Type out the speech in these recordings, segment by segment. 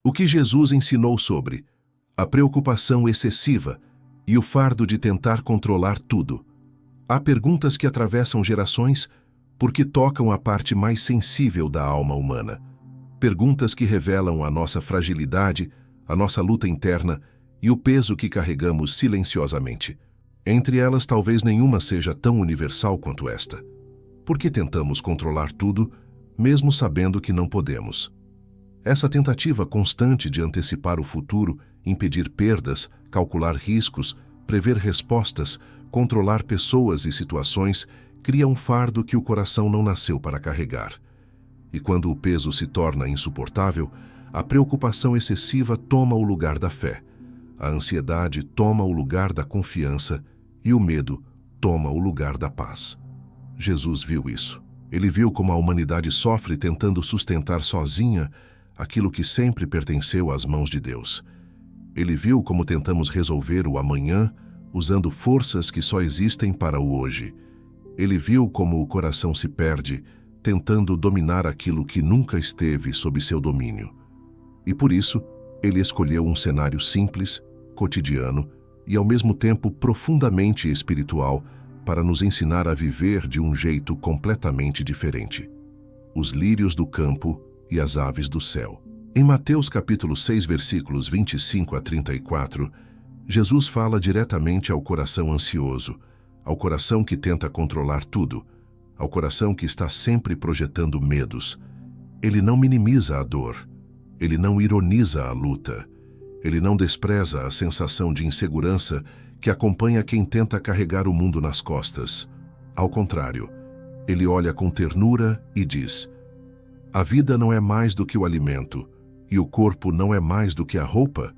O que Jesus ensinou sobre a preocupação excessiva e o fardo de tentar controlar tudo. Há perguntas que atravessam gerações porque tocam a parte mais sensível da alma humana. Perguntas que revelam a nossa fragilidade, a nossa luta interna e o peso que carregamos silenciosamente. Entre elas, talvez nenhuma seja tão universal quanto esta. Por que tentamos controlar tudo, mesmo sabendo que não podemos? Essa tentativa constante de antecipar o futuro, impedir perdas, calcular riscos, prever respostas, controlar pessoas e situações, cria um fardo que o coração não nasceu para carregar. E quando o peso se torna insuportável, a preocupação excessiva toma o lugar da fé. A ansiedade toma o lugar da confiança e o medo toma o lugar da paz. Jesus viu isso. Ele viu como a humanidade sofre tentando sustentar sozinha aquilo que sempre pertenceu às mãos de Deus. Ele viu como tentamos resolver o amanhã usando forças que só existem para o hoje. Ele viu como o coração se perde tentando dominar aquilo que nunca esteve sob seu domínio. E por isso, ele escolheu um cenário simples, cotidiano e ao mesmo tempo profundamente espiritual para nos ensinar a viver de um jeito completamente diferente. Os lírios do campo e as aves do céu. Em Mateus capítulo 6, versículos 25 a 34, Jesus fala diretamente ao coração ansioso, ao coração que tenta controlar tudo, ao coração que está sempre projetando medos. Ele não minimiza a dor, ele não ironiza a luta, ele não despreza a sensação de insegurança que acompanha quem tenta carregar o mundo nas costas. Ao contrário, ele olha com ternura e diz: a vida não é mais do que o alimento, e o corpo não é mais do que a roupa?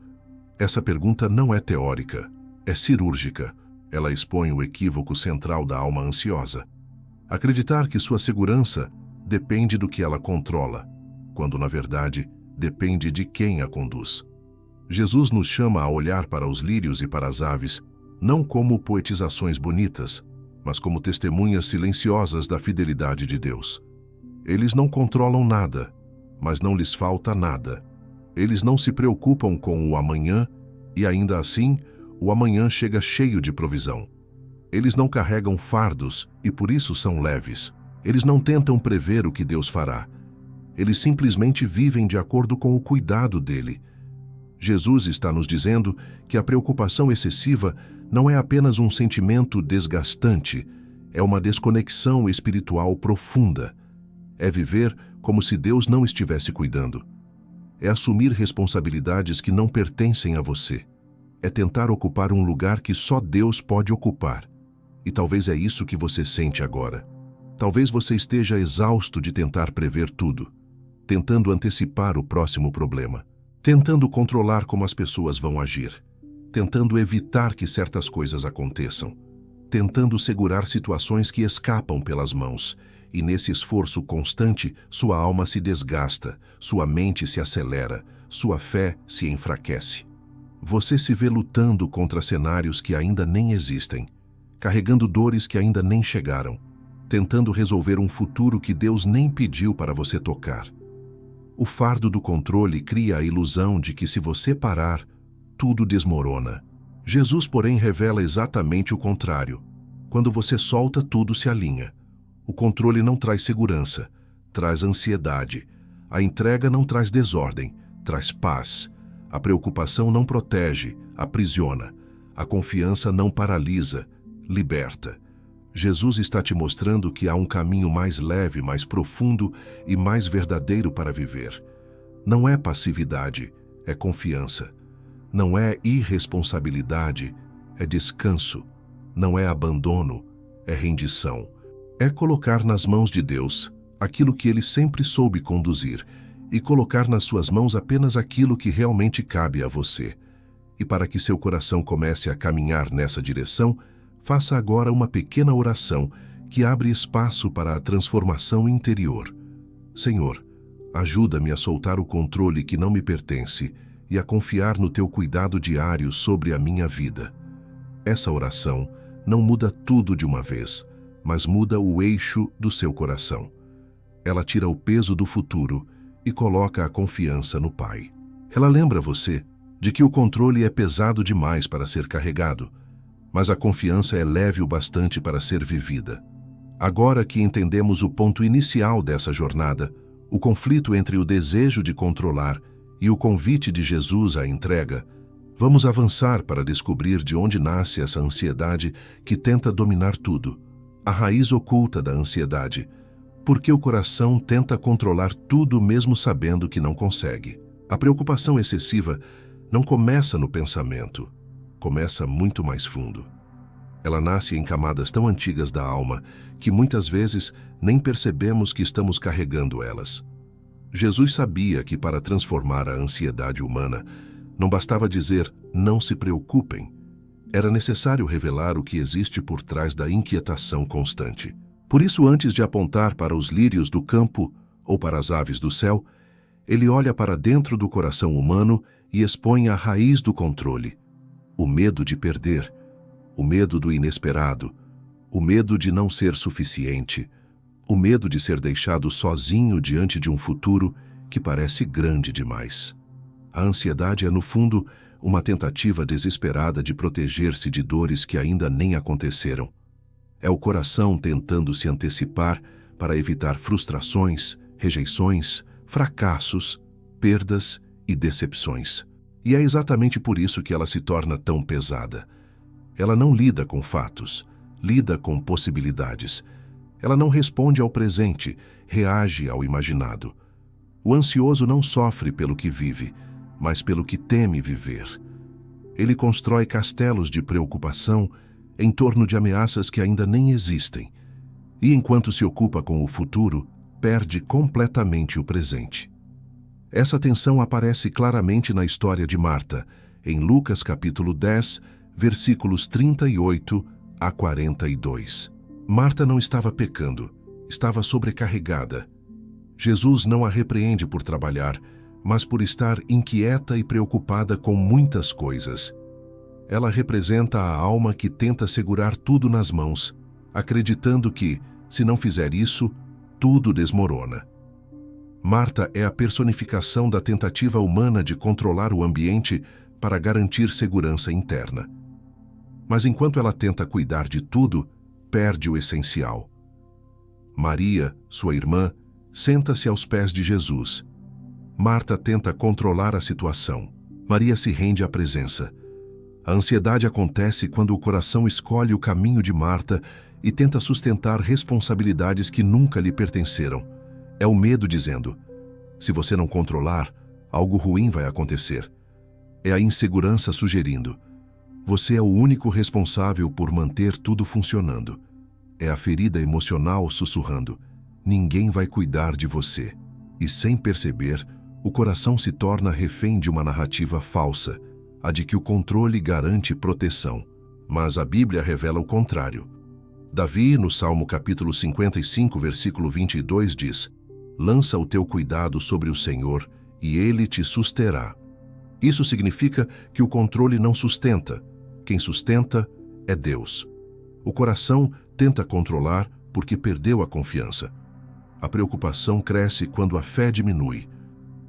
Essa pergunta não é teórica, é cirúrgica. Ela expõe o equívoco central da alma ansiosa. Acreditar que sua segurança depende do que ela controla, quando na verdade depende de quem a conduz. Jesus nos chama a olhar para os lírios e para as aves, não como poetizações bonitas, mas como testemunhas silenciosas da fidelidade de Deus. Eles não controlam nada, mas não lhes falta nada. Eles não se preocupam com o amanhã e, ainda assim, o amanhã chega cheio de provisão. Eles não carregam fardos e por isso são leves. Eles não tentam prever o que Deus fará. Eles simplesmente vivem de acordo com o cuidado dele. Jesus está nos dizendo que a preocupação excessiva não é apenas um sentimento desgastante, é uma desconexão espiritual profunda. É viver como se Deus não estivesse cuidando. É assumir responsabilidades que não pertencem a você. É tentar ocupar um lugar que só Deus pode ocupar. E talvez é isso que você sente agora. Talvez você esteja exausto de tentar prever tudo, tentando antecipar o próximo problema, tentando controlar como as pessoas vão agir, tentando evitar que certas coisas aconteçam, tentando segurar situações que escapam pelas mãos. E nesse esforço constante, sua alma se desgasta, sua mente se acelera, sua fé se enfraquece. Você se vê lutando contra cenários que ainda nem existem, carregando dores que ainda nem chegaram, tentando resolver um futuro que Deus nem pediu para você tocar. O fardo do controle cria a ilusão de que se você parar, tudo desmorona. Jesus, porém, revela exatamente o contrário. Quando você solta, tudo se alinha. O controle não traz segurança, traz ansiedade. A entrega não traz desordem, traz paz. A preocupação não protege, aprisiona. A confiança não paralisa, liberta. Jesus está te mostrando que há um caminho mais leve, mais profundo e mais verdadeiro para viver. Não é passividade, é confiança. Não é irresponsabilidade, é descanso. Não é abandono, é rendição. É colocar nas mãos de Deus aquilo que Ele sempre soube conduzir e colocar nas suas mãos apenas aquilo que realmente cabe a você. E para que seu coração comece a caminhar nessa direção, faça agora uma pequena oração que abre espaço para a transformação interior. Senhor, ajuda-me a soltar o controle que não me pertence e a confiar no Teu cuidado diário sobre a minha vida. Essa oração não muda tudo de uma vez, mas muda o eixo do seu coração. Ela tira o peso do futuro e coloca a confiança no Pai. Ela lembra você de que o controle é pesado demais para ser carregado, mas a confiança é leve o bastante para ser vivida. Agora que entendemos o ponto inicial dessa jornada, o conflito entre o desejo de controlar e o convite de Jesus à entrega, vamos avançar para descobrir de onde nasce essa ansiedade que tenta dominar tudo, a raiz oculta da ansiedade, porque o coração tenta controlar tudo mesmo sabendo que não consegue. A preocupação excessiva não começa no pensamento, começa muito mais fundo. Ela nasce em camadas tão antigas da alma que muitas vezes nem percebemos que estamos carregando elas. Jesus sabia que para transformar a ansiedade humana, não bastava dizer "não se preocupem". Era necessário revelar o que existe por trás da inquietação constante. Por isso, antes de apontar para os lírios do campo ou para as aves do céu, ele olha para dentro do coração humano e expõe a raiz do controle: o medo de perder, o medo do inesperado, o medo de não ser suficiente, o medo de ser deixado sozinho diante de um futuro que parece grande demais. A ansiedade é, no fundo, uma tentativa desesperada de proteger-se de dores que ainda nem aconteceram. É o coração tentando se antecipar para evitar frustrações, rejeições, fracassos, perdas e decepções. E é exatamente por isso que ela se torna tão pesada. Ela não lida com fatos, lida com possibilidades. Ela não responde ao presente, reage ao imaginado. O ansioso não sofre pelo que vive, mas pelo que teme viver. Ele constrói castelos de preocupação em torno de ameaças que ainda nem existem, e enquanto se ocupa com o futuro, perde completamente o presente. Essa tensão aparece claramente na história de Marta, em Lucas capítulo 10, versículos 38 a 42. Marta não estava pecando, estava sobrecarregada. Jesus não a repreende por trabalhar, mas por estar inquieta e preocupada com muitas coisas. Ela representa a alma que tenta segurar tudo nas mãos, acreditando que, se não fizer isso, tudo desmorona. Marta é a personificação da tentativa humana de controlar o ambiente para garantir segurança interna. Mas enquanto ela tenta cuidar de tudo, perde o essencial. Maria, sua irmã, senta-se aos pés de Jesus. Marta tenta controlar a situação. Maria se rende à presença. A ansiedade acontece quando o coração escolhe o caminho de Marta e tenta sustentar responsabilidades que nunca lhe pertenceram. É o medo dizendo: se você não controlar, algo ruim vai acontecer. É a insegurança sugerindo: você é o único responsável por manter tudo funcionando. É a ferida emocional sussurrando: ninguém vai cuidar de você. E sem perceber, o coração se torna refém de uma narrativa falsa, a de que o controle garante proteção. Mas a Bíblia revela o contrário. Davi, no Salmo capítulo 55, versículo 22, diz: lança o teu cuidado sobre o Senhor, e Ele te susterá. Isso significa que o controle não sustenta. Quem sustenta é Deus. O coração tenta controlar porque perdeu a confiança. A preocupação cresce quando a fé diminui.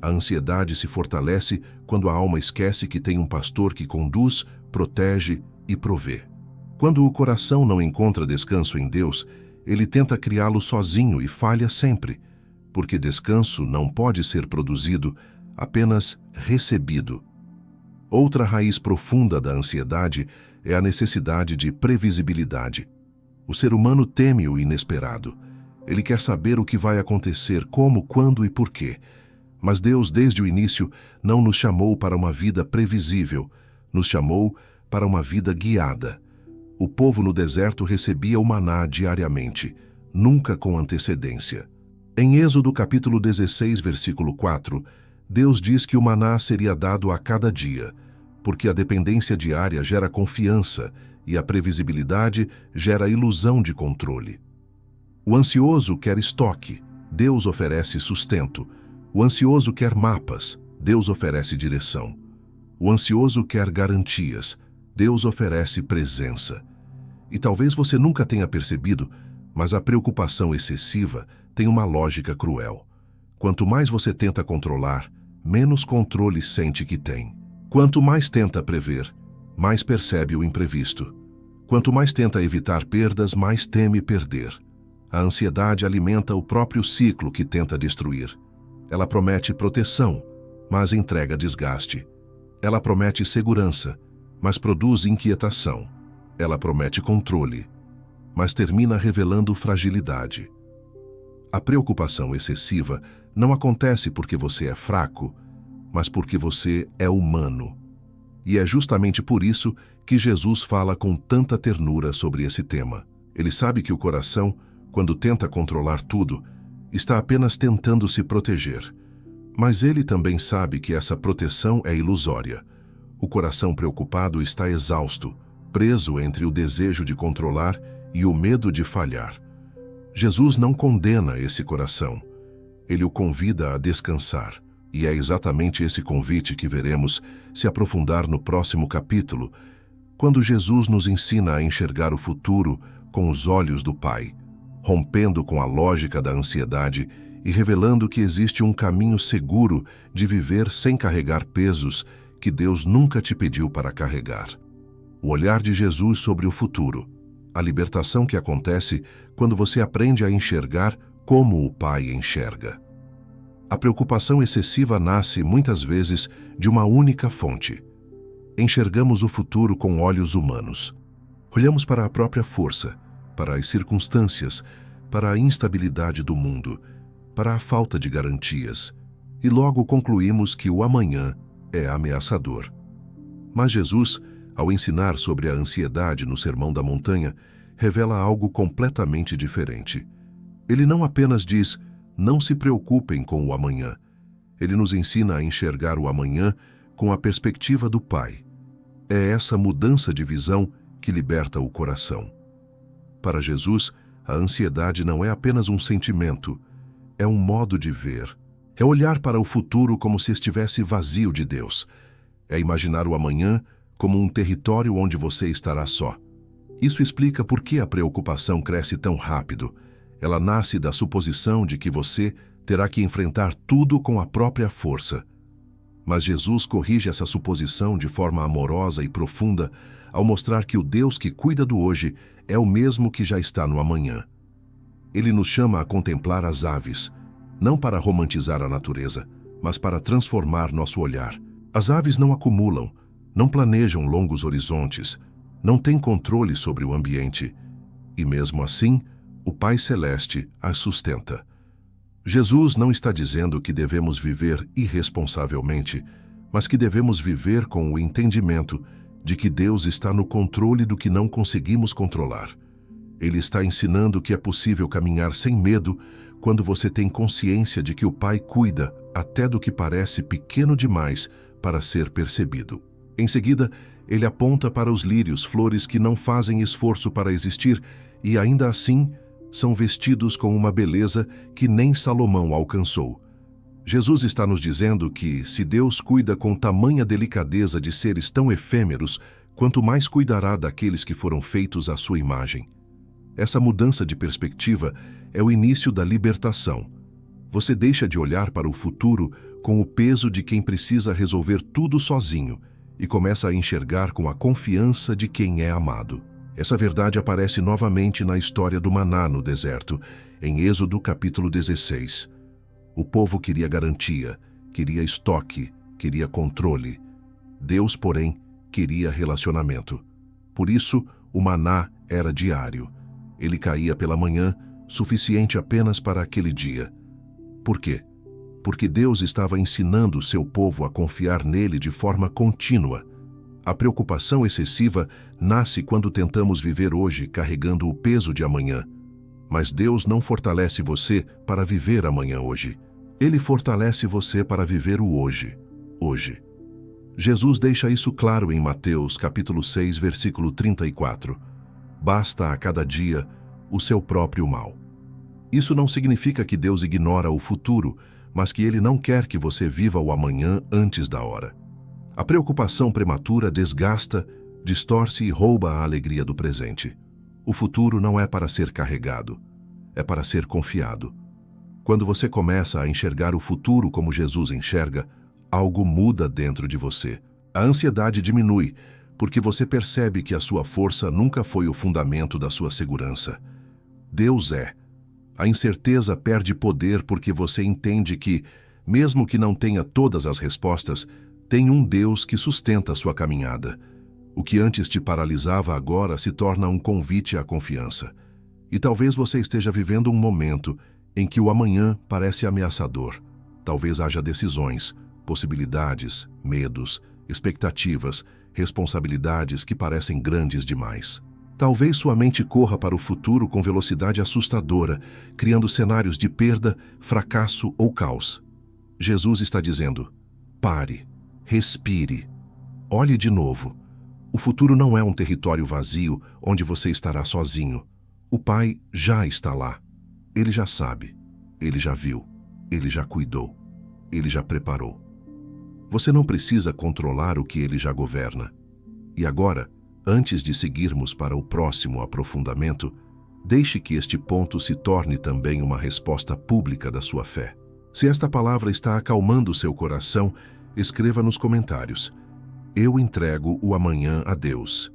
A ansiedade se fortalece quando a alma esquece que tem um pastor que conduz, protege e provê. Quando o coração não encontra descanso em Deus, ele tenta criá-lo sozinho e falha sempre, porque descanso não pode ser produzido, apenas recebido. Outra raiz profunda da ansiedade é a necessidade de previsibilidade. O ser humano teme o inesperado. Ele quer saber o que vai acontecer, como, quando e por quê. Mas Deus, desde o início, não nos chamou para uma vida previsível, nos chamou para uma vida guiada. O povo no deserto recebia o maná diariamente, nunca com antecedência. Em Êxodo capítulo 16, versículo 4, Deus diz que o maná seria dado a cada dia, porque a dependência diária gera confiança e a previsibilidade gera ilusão de controle. O ansioso quer estoque, Deus oferece sustento. O ansioso quer mapas, Deus oferece direção. O ansioso quer garantias, Deus oferece presença. E talvez você nunca tenha percebido, mas a preocupação excessiva tem uma lógica cruel. Quanto mais você tenta controlar, menos controle sente que tem. Quanto mais tenta prever, mais percebe o imprevisto. Quanto mais tenta evitar perdas, mais teme perder. A ansiedade alimenta o próprio ciclo que tenta destruir. Ela promete proteção, mas entrega desgaste. Ela promete segurança, mas produz inquietação. Ela promete controle, mas termina revelando fragilidade. A preocupação excessiva não acontece porque você é fraco, mas porque você é humano. E é justamente por isso que Jesus fala com tanta ternura sobre esse tema. Ele sabe que o coração, quando tenta controlar tudo, está apenas tentando se proteger. Mas ele também sabe que essa proteção é ilusória. O coração preocupado está exausto, preso entre o desejo de controlar e o medo de falhar. Jesus não condena esse coração. Ele o convida a descansar. E é exatamente esse convite que veremos se aprofundar no próximo capítulo, quando Jesus nos ensina a enxergar o futuro com os olhos do Pai, rompendo com a lógica da ansiedade e revelando que existe um caminho seguro de viver sem carregar pesos que Deus nunca te pediu para carregar. O olhar de Jesus sobre o futuro, a libertação que acontece quando você aprende a enxergar como o Pai enxerga. A preocupação excessiva nasce, muitas vezes, de uma única fonte. Enxergamos o futuro com olhos humanos. Olhamos para a própria força, para as circunstâncias, para a instabilidade do mundo, para a falta de garantias, e logo concluímos que o amanhã é ameaçador. Mas Jesus, ao ensinar sobre a ansiedade no Sermão da Montanha, revela algo completamente diferente. Ele não apenas diz: não se preocupem com o amanhã. Ele nos ensina a enxergar o amanhã com a perspectiva do Pai. É essa mudança de visão que liberta o coração. Para Jesus, a ansiedade não é apenas um sentimento, é um modo de ver. É olhar para o futuro como se estivesse vazio de Deus. É imaginar o amanhã como um território onde você estará só. Isso explica por que a preocupação cresce tão rápido. Ela nasce da suposição de que você terá que enfrentar tudo com a própria força. Mas Jesus corrige essa suposição de forma amorosa e profunda ao mostrar que o Deus que cuida do hoje é o mesmo que já está no amanhã. Ele nos chama a contemplar as aves, não para romantizar a natureza, mas para transformar nosso olhar. As aves não acumulam, não planejam longos horizontes, não têm controle sobre o ambiente, e mesmo assim, o Pai Celeste as sustenta. Jesus não está dizendo que devemos viver irresponsavelmente, mas que devemos viver com o entendimento de que Deus está no controle do que não conseguimos controlar. Ele está ensinando que é possível caminhar sem medo quando você tem consciência de que o Pai cuida até do que parece pequeno demais para ser percebido. Em seguida, ele aponta para os lírios, flores que não fazem esforço para existir e ainda assim são vestidos com uma beleza que nem Salomão alcançou. Jesus está nos dizendo que, se Deus cuida com tamanha delicadeza de seres tão efêmeros, quanto mais cuidará daqueles que foram feitos à sua imagem. Essa mudança de perspectiva é o início da libertação. Você deixa de olhar para o futuro com o peso de quem precisa resolver tudo sozinho e começa a enxergar com a confiança de quem é amado. Essa verdade aparece novamente na história do maná no deserto, em Êxodo capítulo 16. O povo queria garantia, queria estoque, queria controle. Deus, porém, queria relacionamento. Por isso, o maná era diário. Ele caía pela manhã, suficiente apenas para aquele dia. Por quê? Porque Deus estava ensinando o seu povo a confiar nele de forma contínua. A preocupação excessiva nasce quando tentamos viver hoje carregando o peso de amanhã. Mas Deus não fortalece você para viver amanhã hoje. Ele fortalece você para viver o hoje, hoje. Jesus deixa isso claro em Mateus capítulo 6, versículo 34. Basta a cada dia o seu próprio mal. Isso não significa que Deus ignora o futuro, mas que Ele não quer que você viva o amanhã antes da hora. A preocupação prematura desgasta, distorce e rouba a alegria do presente. O futuro não é para ser carregado, é para ser confiado. Quando você começa a enxergar o futuro como Jesus enxerga, algo muda dentro de você. A ansiedade diminui, porque você percebe que a sua força nunca foi o fundamento da sua segurança. Deus é. A incerteza perde poder porque você entende que, mesmo que não tenha todas as respostas, tem um Deus que sustenta a sua caminhada. O que antes te paralisava agora se torna um convite à confiança. E talvez você esteja vivendo um momento em que o amanhã parece ameaçador. Talvez haja decisões, possibilidades, medos, expectativas, responsabilidades que parecem grandes demais. Talvez sua mente corra para o futuro com velocidade assustadora, criando cenários de perda, fracasso ou caos. Jesus está dizendo: pare, respire, olhe de novo. O futuro não é um território vazio onde você estará sozinho. O Pai já está lá. Ele já sabe, ele já viu, ele já cuidou, ele já preparou. Você não precisa controlar o que ele já governa. E agora, antes de seguirmos para o próximo aprofundamento, deixe que este ponto se torne também uma resposta pública da sua fé. Se esta palavra está acalmando seu coração, escreva nos comentários: eu entrego o amanhã a Deus.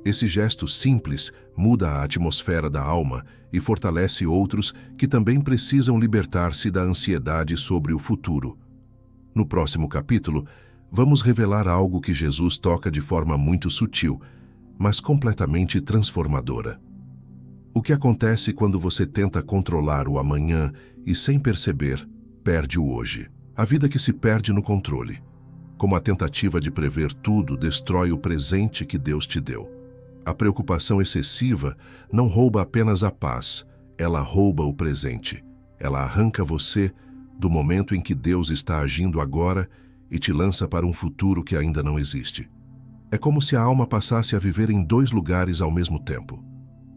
Esse gesto simples muda a atmosfera da alma e fortalece outros que também precisam libertar-se da ansiedade sobre o futuro. No próximo capítulo, vamos revelar algo que Jesus toca de forma muito sutil, mas completamente transformadora. O que acontece quando você tenta controlar o amanhã e, sem perceber, perde o hoje? A vida que se perde no controle. Como a tentativa de prever tudo destrói o presente que Deus te deu. A preocupação excessiva não rouba apenas a paz, ela rouba o presente. Ela arranca você do momento em que Deus está agindo agora e te lança para um futuro que ainda não existe. É como se a alma passasse a viver em dois lugares ao mesmo tempo.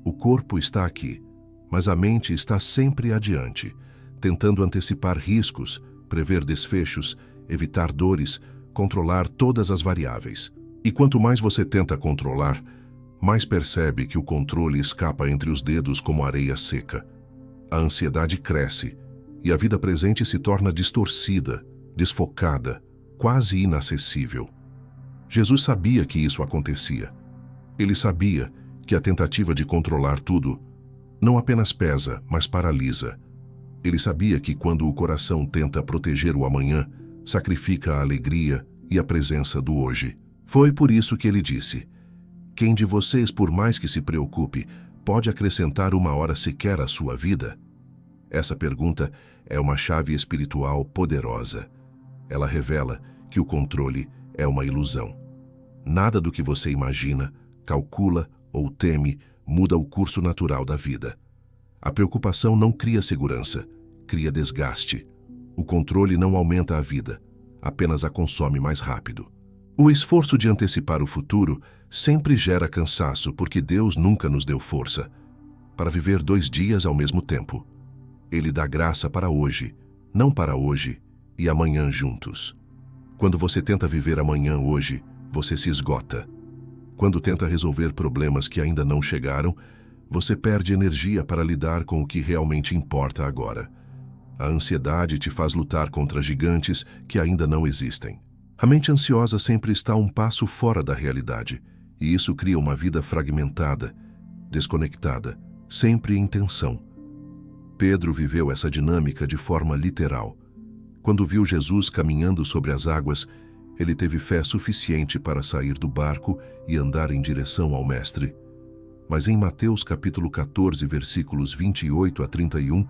O corpo está aqui, mas a mente está sempre adiante, tentando antecipar riscos, prever desfechos, evitar dores, controlar todas as variáveis. E quanto mais você tenta controlar, mais percebe que o controle escapa entre os dedos como areia seca. A ansiedade cresce e a vida presente se torna distorcida, desfocada, quase inacessível. Jesus sabia que isso acontecia. Ele sabia que a tentativa de controlar tudo não apenas pesa, mas paralisa. Ele sabia que quando o coração tenta proteger o amanhã, sacrifica a alegria e a presença do hoje. Foi por isso que ele disse: quem de vocês, por mais que se preocupe, pode acrescentar uma hora sequer à sua vida? Essa pergunta é uma chave espiritual poderosa. Ela revela que o controle é uma ilusão. Nada do que você imagina, calcula ou teme muda o curso natural da vida. A preocupação não cria segurança, cria desgaste. O controle não aumenta a vida, apenas a consome mais rápido. O esforço de antecipar o futuro sempre gera cansaço porque Deus nunca nos deu força para viver 2 dias ao mesmo tempo. Ele dá graça para hoje, não para hoje e amanhã juntos. Quando você tenta viver amanhã hoje, você se esgota. Quando tenta resolver problemas que ainda não chegaram, você perde energia para lidar com o que realmente importa agora. A ansiedade te faz lutar contra gigantes que ainda não existem. A mente ansiosa sempre está um passo fora da realidade, e isso cria uma vida fragmentada, desconectada, sempre em tensão. Pedro viveu essa dinâmica de forma literal. Quando viu Jesus caminhando sobre as águas, ele teve fé suficiente para sair do barco e andar em direção ao Mestre. Mas em Mateus capítulo 14, versículos 28 a 31,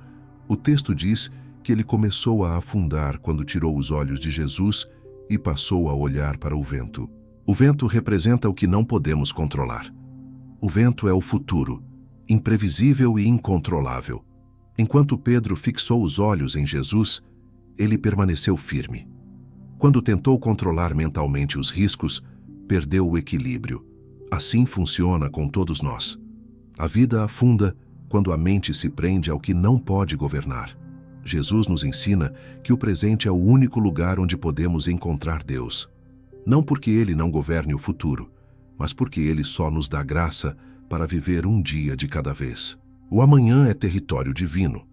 o texto diz que ele começou a afundar quando tirou os olhos de Jesus e passou a olhar para o vento. O vento representa o que não podemos controlar. O vento é o futuro, imprevisível e incontrolável. Enquanto Pedro fixou os olhos em Jesus, ele permaneceu firme. Quando tentou controlar mentalmente os riscos, perdeu o equilíbrio. Assim funciona com todos nós. A vida afunda quando a mente se prende ao que não pode governar. Jesus nos ensina que o presente é o único lugar onde podemos encontrar Deus. Não porque Ele não governe o futuro, mas porque Ele só nos dá graça para viver um dia de cada vez. O amanhã é território divino.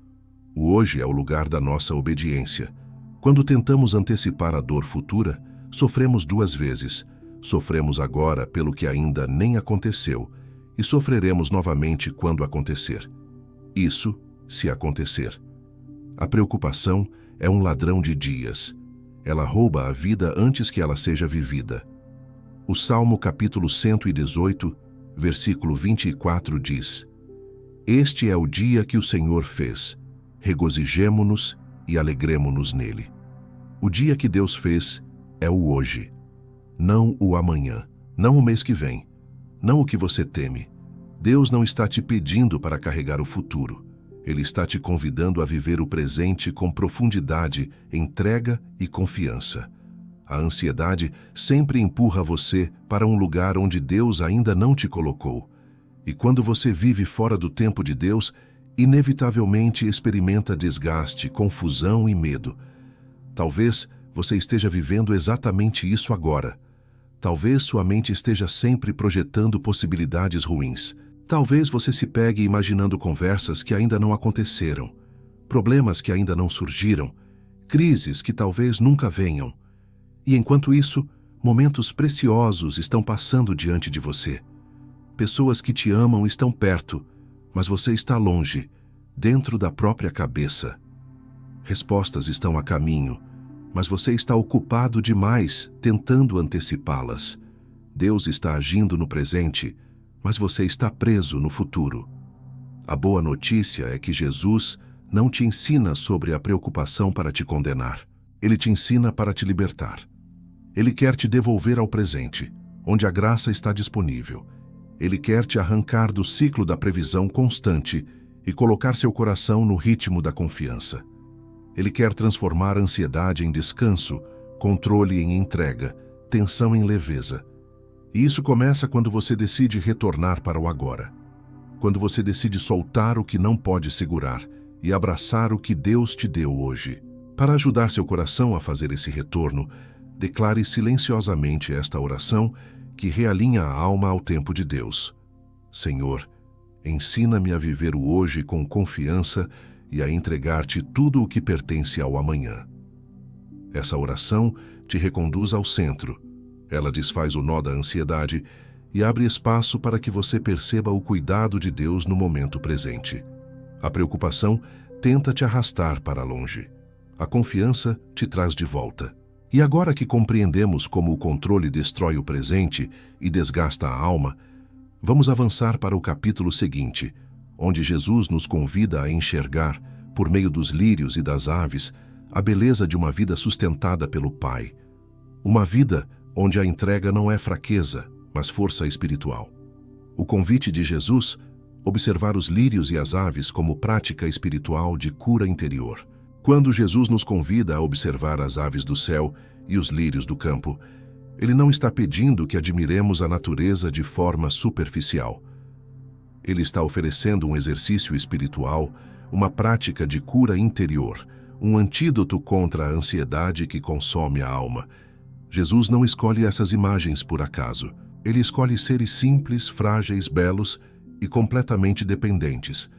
O hoje é o lugar da nossa obediência. Quando tentamos antecipar a dor futura, sofremos duas vezes. Sofremos agora pelo que ainda nem aconteceu e sofreremos novamente quando acontecer. Isso, se acontecer. A preocupação é um ladrão de dias. Ela rouba a vida antes que ela seja vivida. O Salmo capítulo 118, versículo 24 diz: Este é o dia que o Senhor fez. Regozijemo-nos e alegremo-nos nele. O dia que Deus fez é o hoje, não o amanhã, não o mês que vem, não o que você teme. Deus não está te pedindo para carregar o futuro. Ele está te convidando a viver o presente com profundidade, entrega e confiança. A ansiedade sempre empurra você para um lugar onde Deus ainda não te colocou. E quando você vive fora do tempo de Deus, inevitavelmente experimenta desgaste, confusão e medo. Talvez você esteja vivendo exatamente isso agora. Talvez sua mente esteja sempre projetando possibilidades ruins. Talvez você se pegue imaginando conversas que ainda não aconteceram, problemas que ainda não surgiram, crises que talvez nunca venham. E enquanto isso, momentos preciosos estão passando diante de você. Pessoas que te amam estão perto, mas você está longe, dentro da própria cabeça. Respostas estão a caminho, mas você está ocupado demais tentando antecipá-las. Deus está agindo no presente, mas você está preso no futuro. A boa notícia é que Jesus não te ensina sobre a preocupação para te condenar. Ele te ensina para te libertar. Ele quer te devolver ao presente, onde a graça está disponível. Ele quer te arrancar do ciclo da previsão constante e colocar seu coração no ritmo da confiança. Ele quer transformar a ansiedade em descanso, controle em entrega, tensão em leveza. E isso começa quando você decide retornar para o agora. Quando você decide soltar o que não pode segurar e abraçar o que Deus te deu hoje. Para ajudar seu coração a fazer esse retorno, declare silenciosamente esta oração que realinha a alma ao tempo de Deus. Senhor, ensina-me a viver o hoje com confiança e a entregar-te tudo o que pertence ao amanhã. Essa oração te reconduz ao centro. Ela desfaz o nó da ansiedade e abre espaço para que você perceba o cuidado de Deus no momento presente. A preocupação tenta te arrastar para longe. A confiança te traz de volta. E agora que compreendemos como o controle destrói o presente e desgasta a alma, vamos avançar para o capítulo seguinte, onde Jesus nos convida a enxergar, por meio dos lírios e das aves, a beleza de uma vida sustentada pelo Pai. Uma vida onde a entrega não é fraqueza, mas força espiritual. O convite de Jesus, observar os lírios e as aves como prática espiritual de cura interior. Quando Jesus nos convida a observar as aves do céu e os lírios do campo, Ele não está pedindo que admiremos a natureza de forma superficial. Ele está oferecendo um exercício espiritual, uma prática de cura interior, um antídoto contra a ansiedade que consome a alma. Jesus não escolhe essas imagens por acaso. Ele escolhe seres simples, frágeis, belos e completamente dependentes,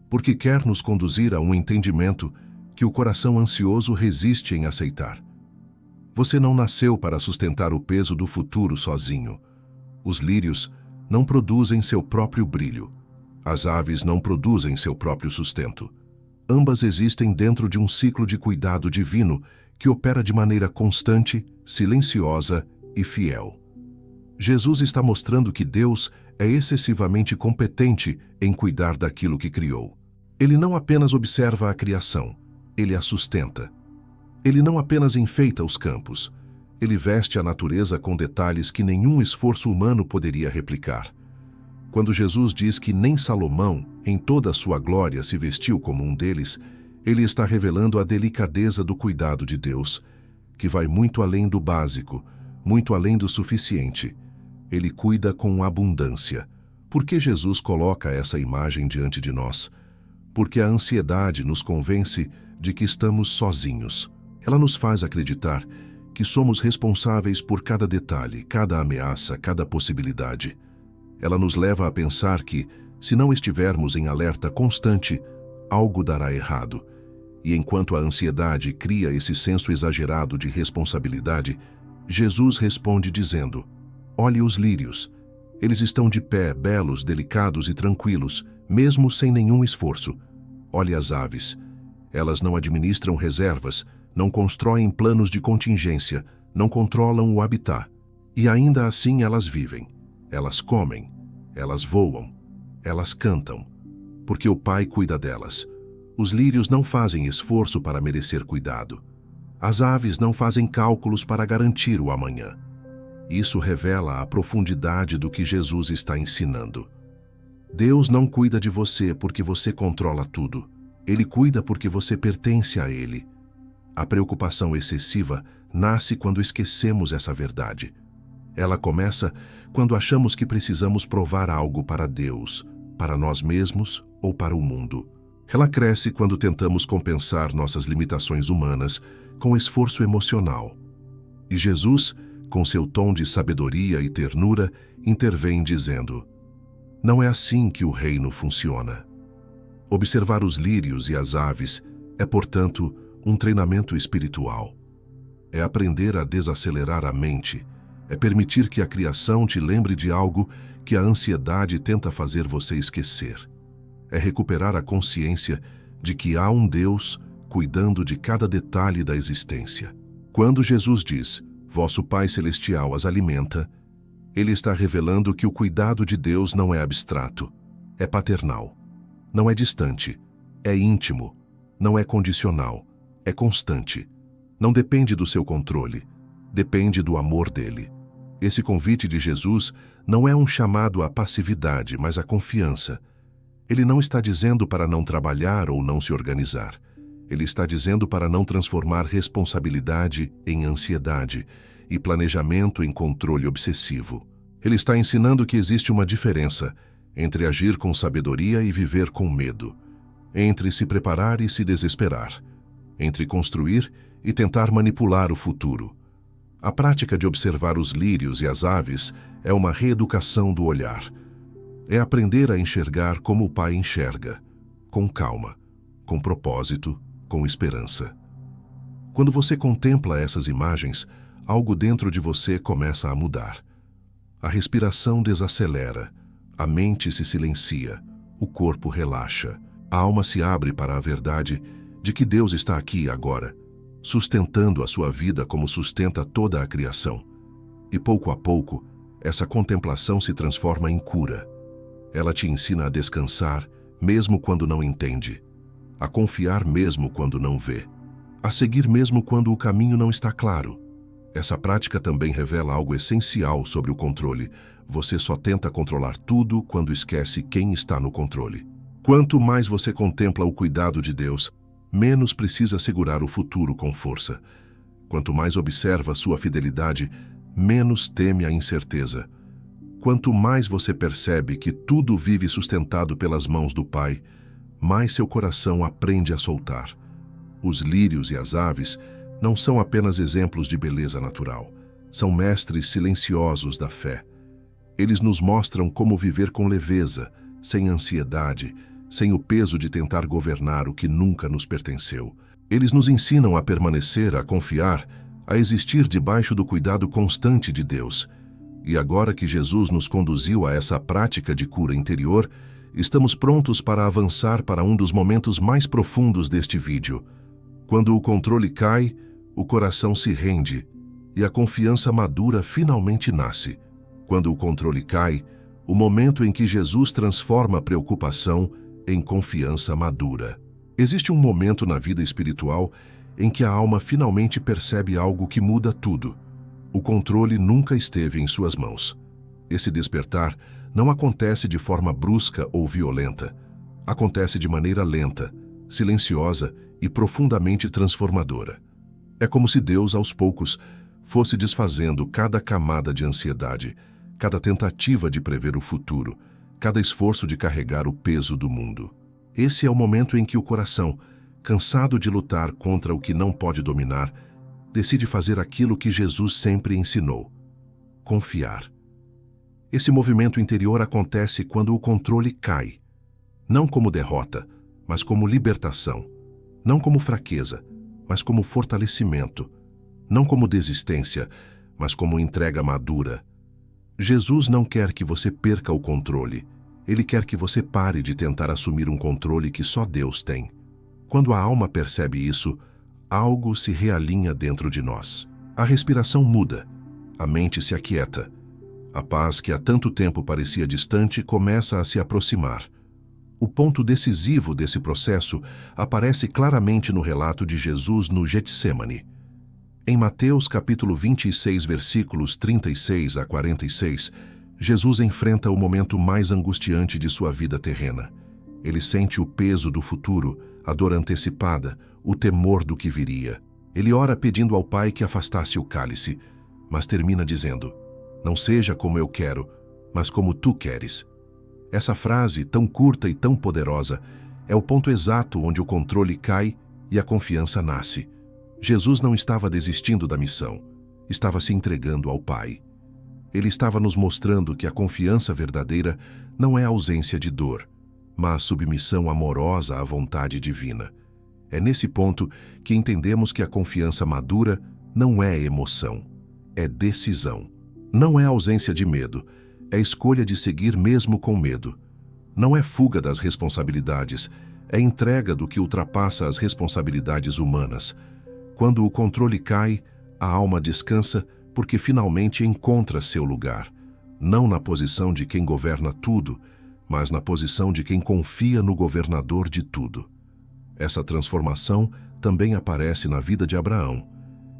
porque quer nos conduzir a um entendimento que o coração ansioso resiste em aceitar. Você não nasceu para sustentar o peso do futuro sozinho. Os lírios não produzem seu próprio brilho. As aves não produzem seu próprio sustento. Ambas existem dentro de um ciclo de cuidado divino que opera de maneira constante, silenciosa e fiel. Jesus está mostrando que Deus é excessivamente competente em cuidar daquilo que criou. Ele não apenas observa a criação, ele a sustenta. Ele não apenas enfeita os campos, ele veste a natureza com detalhes que nenhum esforço humano poderia replicar. Quando Jesus diz que nem Salomão, em toda a sua glória, se vestiu como um deles, ele está revelando a delicadeza do cuidado de Deus, que vai muito além do básico, muito além do suficiente. Ele cuida com abundância. Por que Jesus coloca essa imagem diante de nós? Porque a ansiedade nos convence de que estamos sozinhos. Ela nos faz acreditar que somos responsáveis por cada detalhe, cada ameaça, cada possibilidade. Ela nos leva a pensar que, se não estivermos em alerta constante, algo dará errado. E enquanto a ansiedade cria esse senso exagerado de responsabilidade, Jesus responde dizendo: olhe os lírios. Eles estão de pé, belos, delicados e tranquilos, mesmo sem nenhum esforço. Olhe as aves. Elas não administram reservas, não constroem planos de contingência, não controlam o habitat. E ainda assim elas vivem. Elas comem, elas voam, elas cantam, porque o Pai cuida delas. Os lírios não fazem esforço para merecer cuidado. As aves não fazem cálculos para garantir o amanhã. Isso revela a profundidade do que Jesus está ensinando. Deus não cuida de você porque você controla tudo. Ele cuida porque você pertence a Ele. A preocupação excessiva nasce quando esquecemos essa verdade. Ela começa quando achamos que precisamos provar algo para Deus, para nós mesmos ou para o mundo. Ela cresce quando tentamos compensar nossas limitações humanas com esforço emocional. E Jesus, com seu tom de sabedoria e ternura, intervém dizendo: não é assim que o reino funciona. Observar os lírios e as aves é, portanto, um treinamento espiritual. É aprender a desacelerar a mente, é permitir que a criação te lembre de algo que a ansiedade tenta fazer você esquecer. É recuperar a consciência de que há um Deus cuidando de cada detalhe da existência. Quando Jesus diz: vosso Pai Celestial as alimenta, Ele está revelando que o cuidado de Deus não é abstrato, é paternal. Não é distante, é íntimo. Não é condicional, é constante. Não depende do seu controle, depende do amor dele. Esse convite de Jesus não é um chamado à passividade, mas à confiança. Ele não está dizendo para não trabalhar ou não se organizar. Ele está dizendo para não transformar responsabilidade em ansiedade e planejamento em controle obsessivo. Ele está ensinando que existe uma diferença entre agir com sabedoria e viver com medo, entre se preparar e se desesperar, entre construir e tentar manipular o futuro. A prática de observar os lírios e as aves é uma reeducação do olhar. É aprender a enxergar como o Pai enxerga, com calma, com propósito, com esperança. Quando você contempla essas imagens, algo dentro de você começa a mudar. A respiração desacelera, a mente se silencia, o corpo relaxa. A alma se abre para a verdade de que Deus está aqui e agora, sustentando a sua vida como sustenta toda a criação. E pouco a pouco, essa contemplação se transforma em cura. Ela te ensina a descansar, mesmo quando não entende, a confiar mesmo quando não vê, a seguir mesmo quando o caminho não está claro. Essa prática também revela algo essencial sobre o controle. Você só tenta controlar tudo quando esquece quem está no controle. Quanto mais você contempla o cuidado de Deus, menos precisa segurar o futuro com força. Quanto mais observa sua fidelidade, menos teme a incerteza. Quanto mais você percebe que tudo vive sustentado pelas mãos do Pai, mais seu coração aprende a soltar. Os lírios e as aves não são apenas exemplos de beleza natural, são mestres silenciosos da fé. Eles nos mostram como viver com leveza, sem ansiedade, sem o peso de tentar governar o que nunca nos pertenceu. Eles nos ensinam a permanecer, a confiar, a existir debaixo do cuidado constante de Deus. E agora que Jesus nos conduziu a essa prática de cura interior, estamos prontos para avançar para um dos momentos mais profundos deste vídeo. Quando o controle cai, o coração se rende e a confiança madura finalmente nasce. Quando o controle cai, o momento em que Jesus transforma a preocupação em confiança madura. Existe um momento na vida espiritual em que a alma finalmente percebe algo que muda tudo. O controle nunca esteve em suas mãos. Esse despertar não acontece de forma brusca ou violenta. Acontece de maneira lenta, silenciosa e profundamente transformadora. É como se Deus, aos poucos, fosse desfazendo cada camada de ansiedade, cada tentativa de prever o futuro, cada esforço de carregar o peso do mundo. Esse é o momento em que o coração, cansado de lutar contra o que não pode dominar, decide fazer aquilo que Jesus sempre ensinou: confiar. Esse movimento interior acontece quando o controle cai, não como derrota, mas como libertação. não como fraqueza, mas como fortalecimento, não como desistência, mas como entrega madura. Jesus não quer que você perca o controle. Ele quer que você pare de tentar assumir um controle que só Deus tem. Quando a alma percebe isso, algo se realinha dentro de nós. A respiração muda, a mente se aquieta. A paz que há tanto tempo parecia distante começa a se aproximar. O ponto decisivo desse processo aparece claramente no relato de Jesus no Getsêmani. Em Mateus capítulo 26, versículos 36 a 46, Jesus enfrenta o momento mais angustiante de sua vida terrena. Ele sente o peso do futuro, a dor antecipada, o temor do que viria. Ele ora pedindo ao Pai que afastasse o cálice, mas termina dizendo: "Não seja como eu quero, mas como tu queres." Essa frase, tão curta e tão poderosa, é o ponto exato onde o controle cai e a confiança nasce. Jesus não estava desistindo da missão, estava se entregando ao Pai. Ele estava nos mostrando que a confiança verdadeira não é ausência de dor, mas submissão amorosa à vontade divina. É nesse ponto que entendemos que a confiança madura não é emoção, é decisão. Não é ausência de medo, é escolha de seguir mesmo com medo. Não é fuga das responsabilidades, é entrega do que ultrapassa as responsabilidades humanas. Quando o controle cai, a alma descansa porque finalmente encontra seu lugar, não na posição de quem governa tudo, mas na posição de quem confia no governador de tudo. Essa transformação também aparece na vida de Abraão.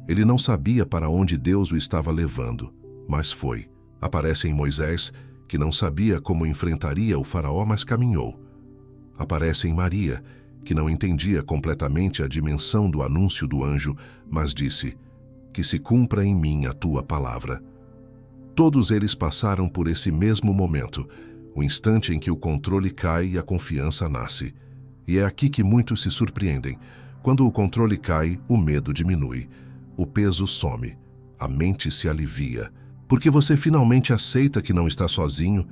Ele não sabia para onde Deus o estava levando, mas foi. Aparece em Moisés, que não sabia como enfrentaria o faraó, mas caminhou. Aparece em Maria, que não entendia completamente a dimensão do anúncio do anjo, mas disse: "Que se cumpra em mim a tua palavra." Todos eles passaram por esse mesmo momento, o instante em que o controle cai e a confiança nasce. E é aqui que muitos se surpreendem. Quando o controle cai, o medo diminui, o peso some, a mente se alivia, porque você finalmente aceita que não está sozinho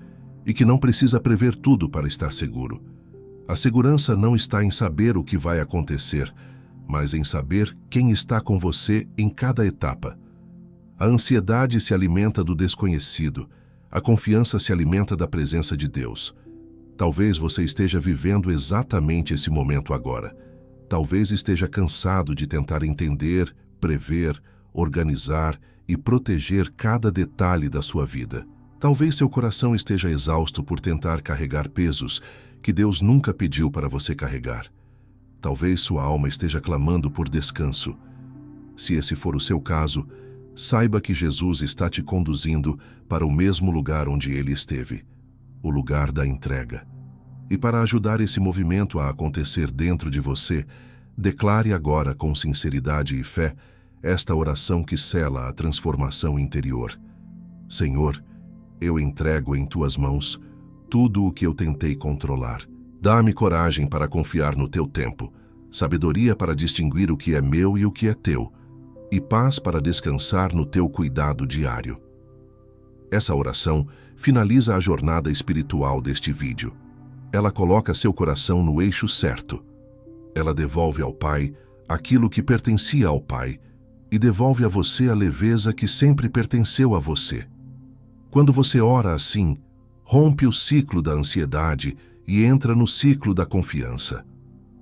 e que não precisa prever tudo para estar seguro. A segurança não está em saber o que vai acontecer, mas em saber quem está com você em cada etapa. A ansiedade se alimenta do desconhecido, a confiança se alimenta da presença de Deus. Talvez você esteja vivendo exatamente esse momento agora. Talvez esteja cansado de tentar entender, prever, organizar e proteger cada detalhe da sua vida. Talvez seu coração esteja exausto por tentar carregar pesos que Deus nunca pediu para você carregar. Talvez sua alma esteja clamando por descanso. Se esse for o seu caso, saiba que Jesus está te conduzindo para o mesmo lugar onde ele esteve, o lugar da entrega. E para ajudar esse movimento a acontecer dentro de você, declare agora com sinceridade e fé esta oração que sela a transformação interior. Senhor, eu entrego em tuas mãos tudo o que eu tentei controlar. Dá-me coragem para confiar no teu tempo, sabedoria para distinguir o que é meu e o que é teu, e paz para descansar no teu cuidado diário. Essa oração finaliza a jornada espiritual deste vídeo. Ela coloca seu coração no eixo certo. Ela devolve ao Pai aquilo que pertencia ao Pai e devolve a você a leveza que sempre pertenceu a você. Quando você ora assim, rompe o ciclo da ansiedade e entra no ciclo da confiança.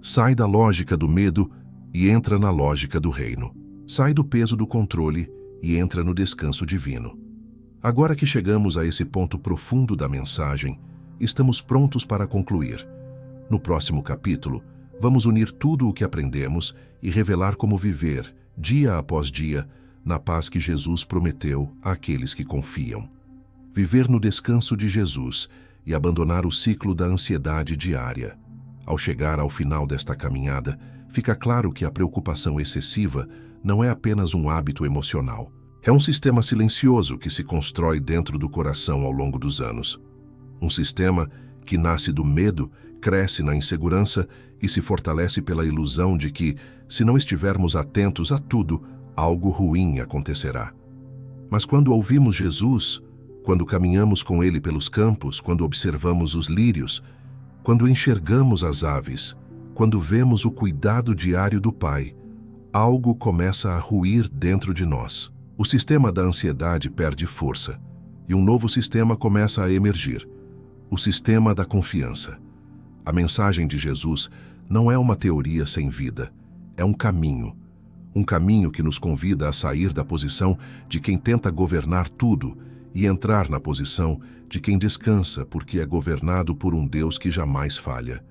Sai da lógica do medo e entra na lógica do reino. Sai do peso do controle e entra no descanso divino. Agora que chegamos a esse ponto profundo da mensagem, estamos prontos para concluir. No próximo capítulo, vamos unir tudo o que aprendemos e revelar como viver, dia após dia, na paz que Jesus prometeu àqueles que confiam. Viver no descanso de Jesus e abandonar o ciclo da ansiedade diária. Ao chegar ao final desta caminhada, fica claro que a preocupação excessiva não é apenas um hábito emocional. É um sistema silencioso que se constrói dentro do coração ao longo dos anos. Um sistema que nasce do medo, cresce na insegurança e se fortalece pela ilusão de que, se não estivermos atentos a tudo, algo ruim acontecerá. Mas quando ouvimos Jesus, quando caminhamos com Ele pelos campos, quando observamos os lírios, quando enxergamos as aves, quando vemos o cuidado diário do Pai, algo começa a ruir dentro de nós. O sistema da ansiedade perde força e um novo sistema começa a emergir, o sistema da confiança. A mensagem de Jesus não é uma teoria sem vida, é um caminho que nos convida a sair da posição de quem tenta governar tudo e entrar na posição de quem descansa porque é governado por um Deus que jamais falha.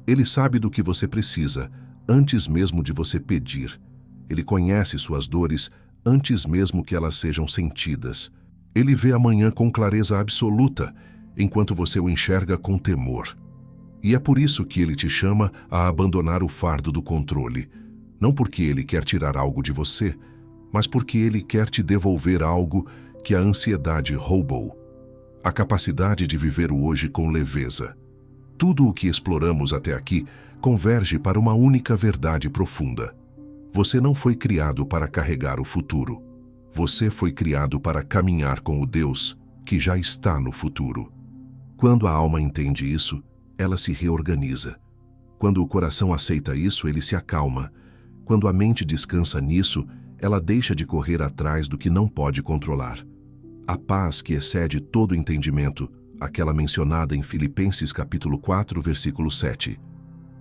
Ele sabe do que você precisa antes mesmo de você pedir. Ele conhece suas dores antes mesmo que elas sejam sentidas. Ele vê amanhã com clareza absoluta, enquanto você o enxerga com temor. E é por isso que ele te chama a abandonar o fardo do controle. Não porque ele quer tirar algo de você, mas porque ele quer te devolver algo que a ansiedade roubou. A capacidade de viver o hoje com leveza. Tudo o que exploramos até aqui converge para uma única verdade profunda. Você não foi criado para carregar o futuro. Você foi criado para caminhar com o Deus que já está no futuro. Quando a alma entende isso, ela se reorganiza. Quando o coração aceita isso, ele se acalma. Quando a mente descansa nisso, ela deixa de correr atrás do que não pode controlar. A paz que excede todo entendimento, aquela mencionada em Filipenses capítulo 4, versículo 7,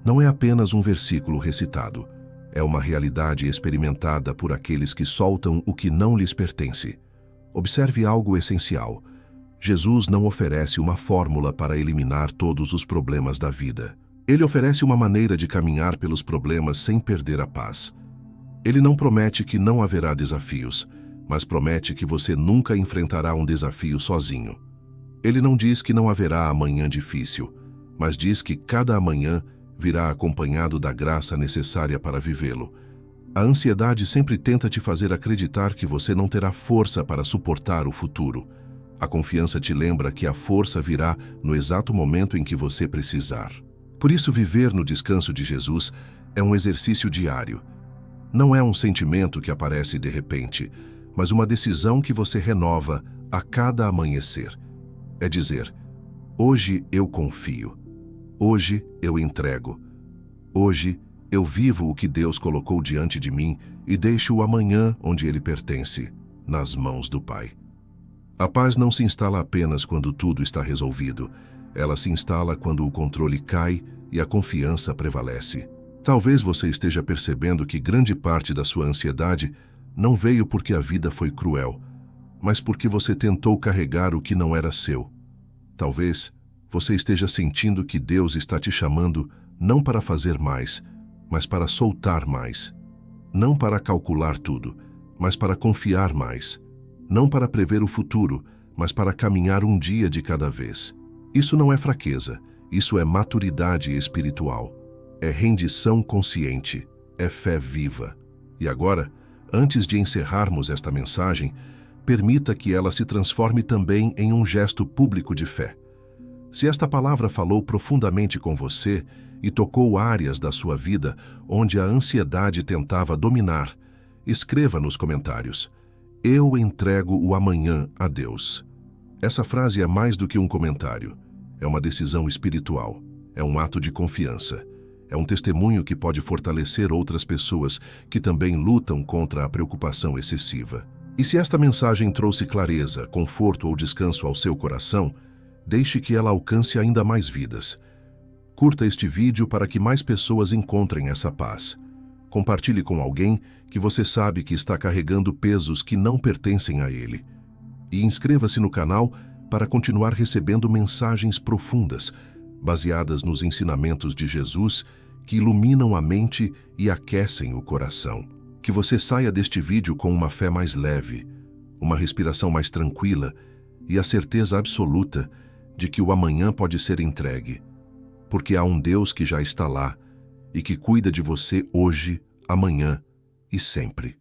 não é apenas um versículo recitado. É uma realidade experimentada por aqueles que soltam o que não lhes pertence. Observe algo essencial. Jesus não oferece uma fórmula para eliminar todos os problemas da vida. Ele oferece uma maneira de caminhar pelos problemas sem perder a paz. Ele não promete que não haverá desafios, mas promete que você nunca enfrentará um desafio sozinho. Ele não diz que não haverá amanhã difícil, mas diz que cada amanhã virá acompanhado da graça necessária para vivê-lo. A ansiedade sempre tenta te fazer acreditar que você não terá força para suportar o futuro. A confiança te lembra que a força virá no exato momento em que você precisar. Por isso, viver no descanso de Jesus é um exercício diário. Não é um sentimento que aparece de repente, mas uma decisão que você renova a cada amanhecer. É dizer: hoje eu confio. Hoje eu entrego. Hoje eu vivo o que Deus colocou diante de mim e deixo o amanhã onde ele pertence, nas mãos do Pai. A paz não se instala apenas quando tudo está resolvido. Ela se instala quando o controle cai e a confiança prevalece. Talvez você esteja percebendo que grande parte da sua ansiedade não veio porque a vida foi cruel, mas porque você tentou carregar o que não era seu. Talvez você esteja sentindo que Deus está te chamando não para fazer mais, mas para soltar mais. Não para calcular tudo, mas para confiar mais. Não para prever o futuro, mas para caminhar um dia de cada vez. Isso não é fraqueza, isso é maturidade espiritual. É rendição consciente, é fé viva. E agora, antes de encerrarmos esta mensagem, permita que ela se transforme também em um gesto público de fé. Se esta palavra falou profundamente com você e tocou áreas da sua vida onde a ansiedade tentava dominar, escreva nos comentários: eu entrego o amanhã a Deus. Essa frase é mais do que um comentário. É uma decisão espiritual. É um ato de confiança. É um testemunho que pode fortalecer outras pessoas que também lutam contra a preocupação excessiva. E se esta mensagem trouxe clareza, conforto ou descanso ao seu coração, deixe que ela alcance ainda mais vidas. Curta este vídeo para que mais pessoas encontrem essa paz. Compartilhe com alguém que você sabe que está carregando pesos que não pertencem a ele. E inscreva-se no canal para continuar recebendo mensagens profundas, baseadas nos ensinamentos de Jesus, que iluminam a mente e aquecem o coração. Que você saia deste vídeo com uma fé mais leve, uma respiração mais tranquila e a certeza absoluta de que o amanhã pode ser entregue, porque há um Deus que já está lá e que cuida de você hoje, amanhã e sempre.